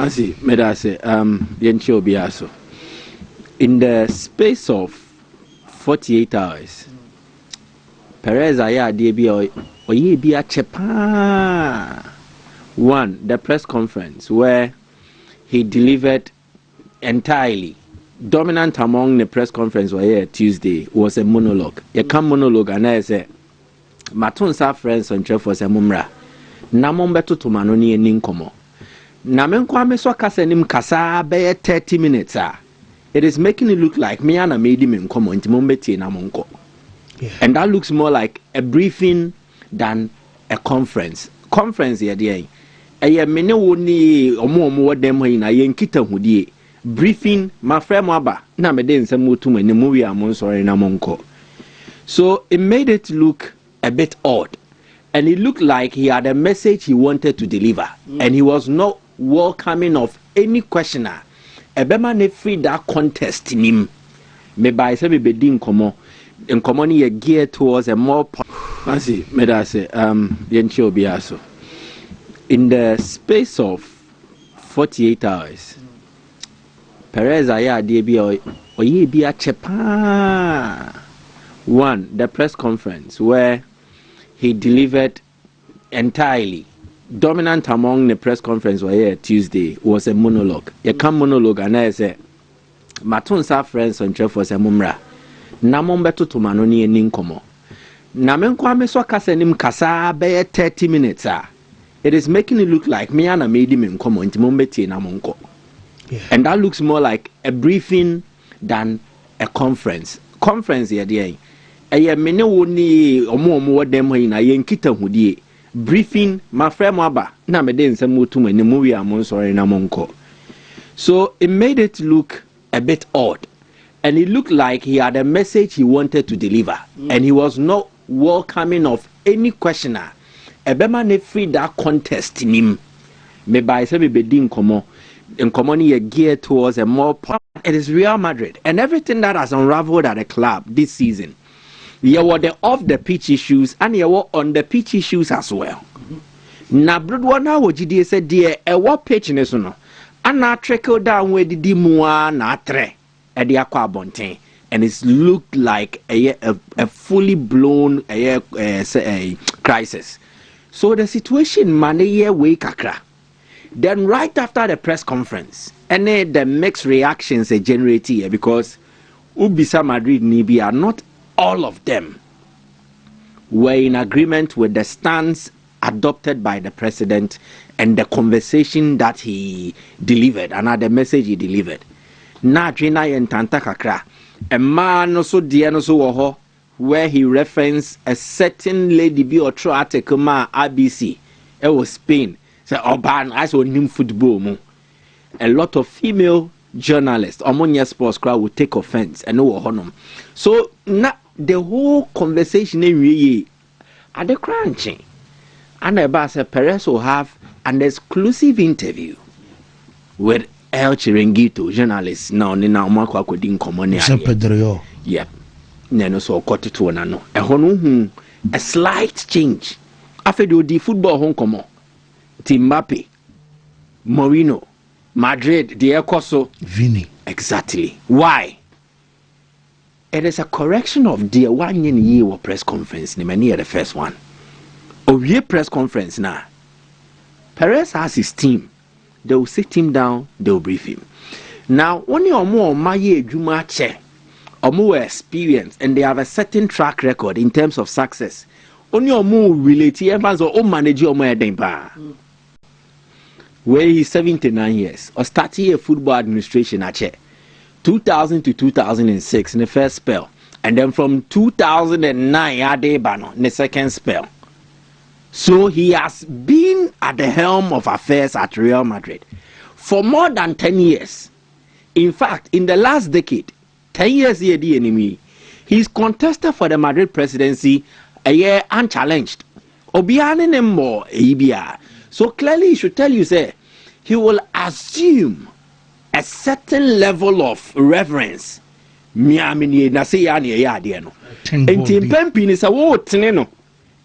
Fancy, Medase, Yencho Biaso. In the space of 48 hours, Perez aya DB or ye be a chepa. One, the press conference where he delivered entirely. Dominant among the press conference were Tuesday was a monologue. You come monologue and I say, Matunsa friends on Chef was a mumra. Namombeto to Manoni and Ninkomo. Namenkwame so kasenim kasa be 30 minutes. It is making it look like me and I made him in common to Mombeti Namonko. And that looks more like a briefing than a conference. Conference here, dear. A mene woni omo demo in a yenkita hudie. Briefing, my friend Maba. Na me den some mutu me movie amon sorry Namonko. So it made it look a bit odd. And it looked like he had a message he wanted to deliver. And he was not welcoming of any questioner. Ebema ne free that contest in him. Me by se me bedin komo. In common ye geared towards a more fancy medase yencho biaso. In the space of 48 hours, Perez aya DB or ye be a chepa. One, the press conference where he delivered entirely. Dominant among the press conference were Tuesday was a monologue. You come monologue and I say, Matunsa friends on Chef was a mumra. Namombeto to Manoni and Ninkomo. Namenkwame so kasenim kasa be 30 minutes. It is making it look like me and I made him in common to Mombeti Namonko. And that looks more like a briefing than a conference. Conference here, dear. A mene woni omo demo in a yenkita hudie. Briefing, my friend Maba. Na me den some mutu me movie amon sorry Namonko. So it made it look a bit odd. And it looked like he had a message he wanted to deliver. And he was not welcoming of any questioner. Ebema ne free that contest in him. Me by se me bedin komo. In common ye geared towards a more it is Real Madrid. And everything that has unraveled at the club this season. You were the off the pitch issues and you were on the pitch issues as well. Na Brudwana wojidi said dear a what pitch nesuno. And now trickle down where the dimua na tre at the aqua bonte. And it's looked like a fully blown crisis. So the situation mane way kakra. Then right after the press conference, and then the mixed reactions are generated here because Ubisa Madrid Nibi are not all of them were in agreement with the stance adopted by the president and the conversation that he delivered and the message he delivered. Na Trina Yentanta Kakra, a man also Diano so where he referenced a certain lady be or true article ma ABC. It was Spain. So Oban I saw him football. A lot of female journalists, Omonia Sports crowd would take offense and no honor. So now the whole conversation at the crunching. And about Perez will have an exclusive interview with El Chiringuito, journalist now Nina Marco Codin Common. Yep. Neno so got it to one another. A slight change. After the football home come Timbappe, Mourinho, Madrid, the Ecoso, Vini. Exactly. Why? It is a correction of the 1 year press conference. Near the first one. Of year press conference now. Perez has his team. They will sit him down. They will brief him. Now, when you are more Maye Juma Che, or more experience, and they have a certain track record in terms of success. Only or more related events or manage your more where he's 79 years or starting a football administration at 2000 to 2006 in the first spell, and then from 2009 Adebano in the second spell. So he has been at the helm of affairs at Real Madrid for more than 10 years. In fact, in the last decade, 10 years here, the enemy, he's contested for the Madrid presidency a year unchallenged. Obiane more Ibia. So clearly, he should tell you, say, he will assume a certain level of reverence.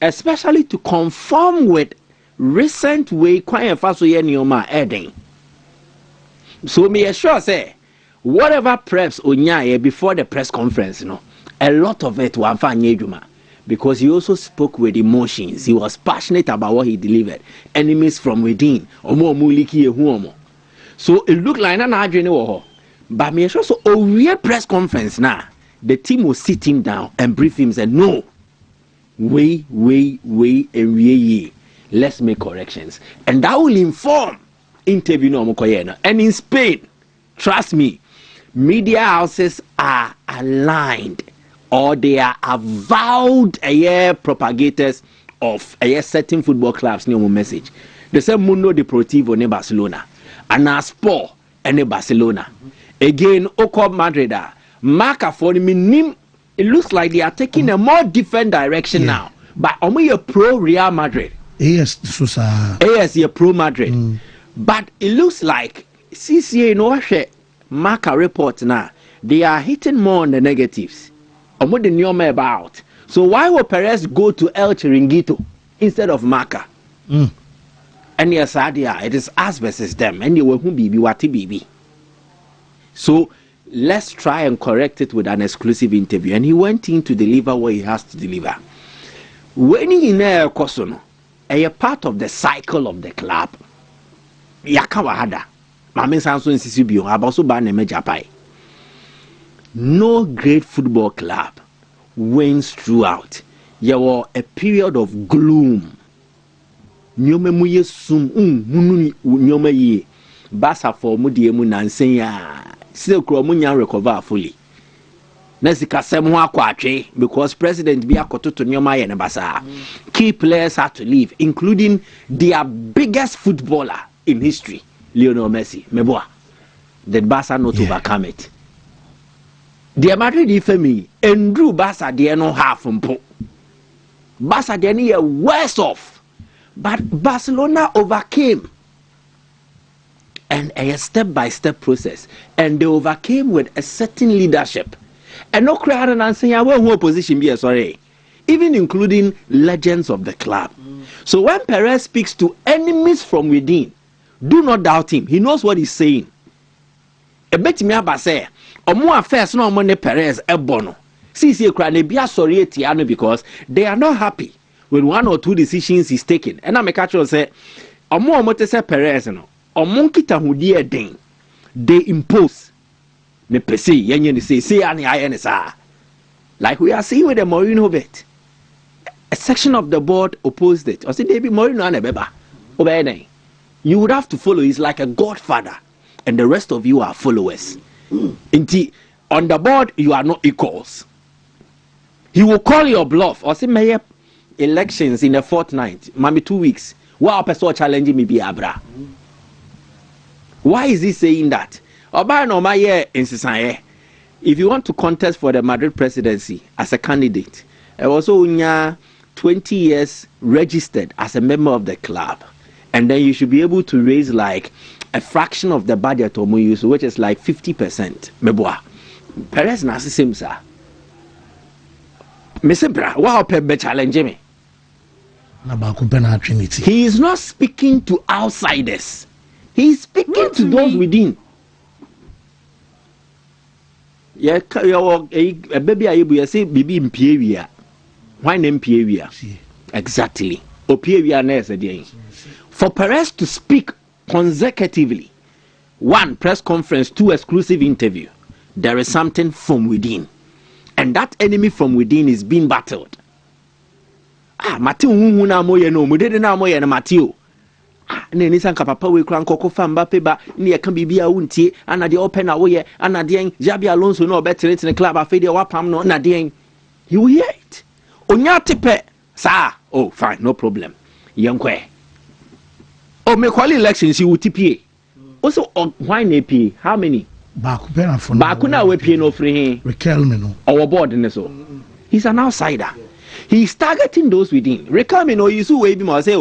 Especially to conform with recent way Kwame Faso Yenioma Eden. So me sure say whatever preps Onyaye before the press conference, a lot of it was Juma, because he also spoke with emotions. He was passionate about what he delivered. Enemies from within. So it looked like an adrenaline. But me sure so a real press conference now. The team will sit him down and brief him and say, no, wait, and we let's make corrections. And that will inform interview no Mokoyena. And in Spain, trust me, media houses are aligned, or they are avowed propagators of a certain football clubs new message. They say Mundo Deportivo ne Barcelona, and Sport and Barcelona. Again, Oko Madrid, Marca for me, it looks like they are taking a more different direction now. But only a pro Real Madrid. Yes, a pro Madrid. But it looks like CCA no Marca report now. They are hitting more on the negatives. And what the new about. So why will Perez go to El Chiringuito instead of Marca? And yes, it is us versus them. And you will be wati bibi. So let's try and correct it with an exclusive interview. And he went in to deliver what he has to deliver. When he in a kosono, a part of the cycle of the club. Yakawahada. Mame Sanso insisibio abaso ba na mejapai. No great football club wins throughout. There was a period of gloom. Nyome muye sum munu nyome ye. Basa for mudie mu nansenya. Still Kromunya recover fully. Nesika semu akwa because president bi akoto to nyoma ye ne basa. Key players had to leave, including their biggest footballer in history, Lionel Messi. Meboa. Did Barca not overcome it? The Madrid ifemi endru Barca they no half mpo. Barca they are worse off, but Barcelona overcame. And a step-by-step process, and they overcame with a certain leadership. And no crowd and saying, "Well, opposition be sorry," even including legends of the club. So when Perez speaks to enemies from within, do not doubt him. He knows what he's saying. A bit me about say, or more affairs no money Perez ebono. See, crane sorry tiano because they are not happy with one or two decisions he's taking. And I'm a catcher say, or more motor say Perez no. Or monkey tahudi den they impose me pese yenye say ani ayenesa like we are seeing with the Mourinho bet. A section of the board opposed it. Or say David Mourinho anebeba obey. You would have to follow. He's like a godfather, and the rest of you are followers. Indeed, on the board you are not equals. He will call your bluff. Or say mayor elections in a fortnight, maybe 2 weeks. Wow, person challenging me be abra. Why is he saying that? If you want to contest for the Madrid presidency as a candidate, also 20 years registered as a member of the club, and then you should be able to raise like a fraction of the budget or which is like 50%. Meboa. Perez nasi simsa. Mesebra, wow, pe challenge me. He is not speaking to outsiders. He's speaking to those within. Yeah, a baby I say baby in Pieria. Why name Pieria? Exactly. Or Pieria nurse. For Perez to speak consecutively, 1 press conference, 2 exclusive interview, there is something from within. And that enemy from within is being battled. Matthew na moye no, mudede na moye na Matthew. Ne ni sanka papa we kran kokko famba peba ne ye kan bibia wuntie ana de open na wo ye ana de Jabi Alonso no betere in the club afede wapam no na de you will hear it onya tepe sa oh fine no problem yenkwe oh me quali elections you TPA also why na pay how many baku na we pay no free Riquelme no our board in so he's an outsider. He's targeting those within. Riquelme no you we be mo say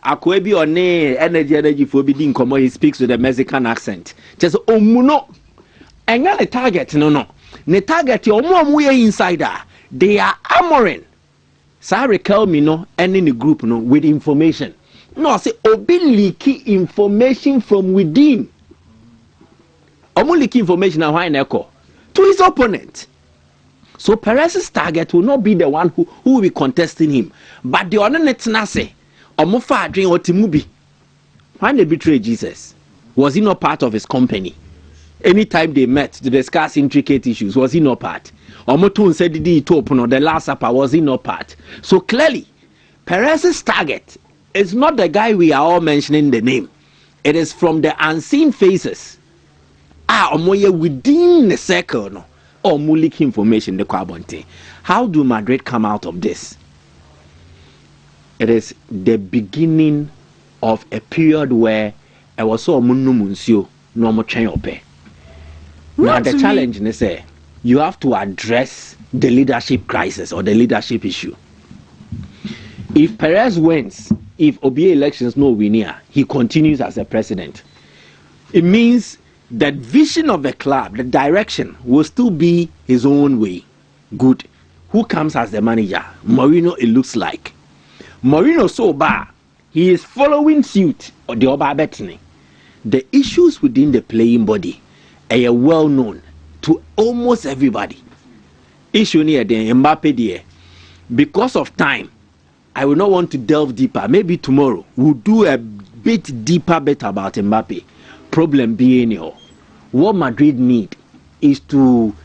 Akwebi on energy for bidding come he speaks with a Mexican accent. Just omuno. And the target no. The target your mom we insider. They are armoring. Sorry, call me no and in the group no with information. No, say obi leaky information from within. Omo leak information and why echo to his opponent. So Perez's target will not be the one who will be contesting him, but the other netnase omo fa adwen otimubi. When they betrayed Jesus, was he not part of his company? Anytime they met to discuss intricate issues, was he not part? Omotun said the Last Supper, was he not part? So clearly, Perez's target is not the guy we are all mentioning the name. It is from the unseen faces. Omoye within the circle, no, or leak information the Kwabonte. How do Madrid come out of this? It is the beginning of a period where I was so munsio no more train ope. Now the challenge is say you have to address the leadership crisis or the leadership issue. If Perez wins, if OBA elections no winner, he continues as a president. It means that vision of the club, the direction will still be his own way. Good. Who comes as the manager? Mourinho, it looks like. Mourinho so bad. He is following suit or the Oba Betting. The issues within the playing body are well known to almost everybody. Issue near the Mbappe there. Because of time, I will not want to delve deeper. Maybe tomorrow we'll do a bit deeper bet about Mbappe. Problem being, what Madrid need is to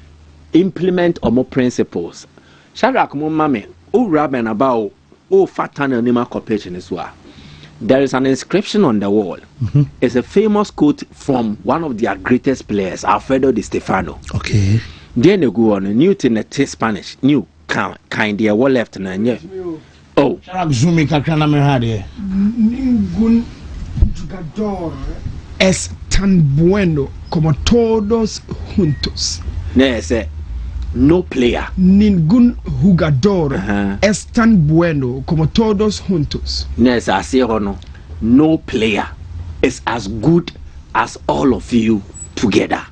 implement more principles. Shadrach Mumame, Rabban about Fatan Anima Corporation as well. There is an inscription on the wall. Mm-hmm. It's a famous quote from one of their greatest players, Alfredo Di Stefano. Okay. Then they go on Newton the Spanish. New kind of wall left and yeah. Oh. Zumi kakana merade. Ningún jugador es tan bueno como todos juntos. No player. Ningún jugador es tan bueno como todos juntos. No player is as good as all of you together.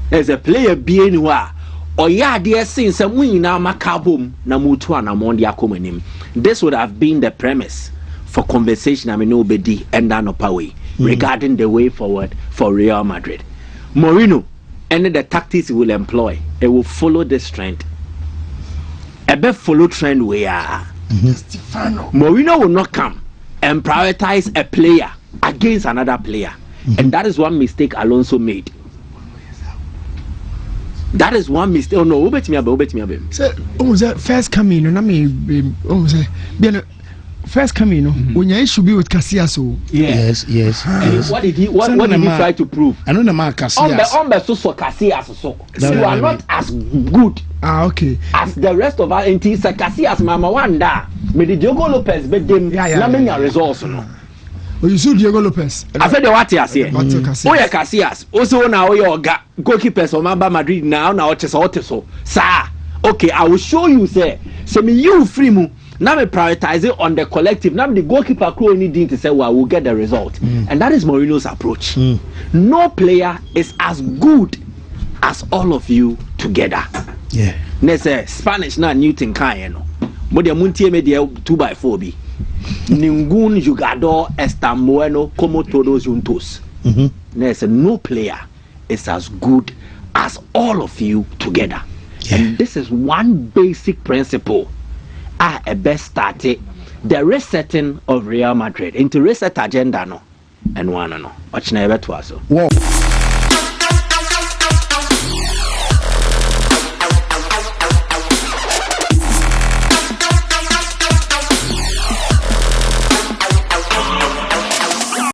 There's a player being wa or ya dear sin some win now macabum na mutua na mondi akomanim. This would have been the premise for conversation nobody and then away regarding the way forward for Real Madrid. Mourinho and the tactics he will employ, it will follow this trend. A bit follow trend we are. Mourinho will not come and prioritize a player against another player. And that is one mistake Alonso made. That is one mistake. Oh no, Say, first coming, and I mean, first coming, when you should be with Casillas. Yes. What did he try to prove? I know the man Casillas. So Casillas you are not as good. Okay. As the rest of our entities, Casillas, Mama Wanda, me the Diogo Lopez, but them na results no. Oh, you see Diego Lopez. I said the what here. Oh yeah, Casillas. Also now your goalkeepers of Mamba Madrid now so. Sir, okay, I will show you. Say me you free mu. Now we prioritize it on the collective. Now the goalkeeper crew anything to say, well, we'll get the result. And that is Mourinho's approach. No player is as good as all of you together. Yeah. Next Spanish na Newton Kayeno. But the Muntie media 2x4 bi. Ningún jugador es tan bueno como todos juntos. Next no player is as good as all of you together. Yeah. And this is one basic principle. A best started the resetting of Real Madrid into reset agenda no and one no. Watch never to us.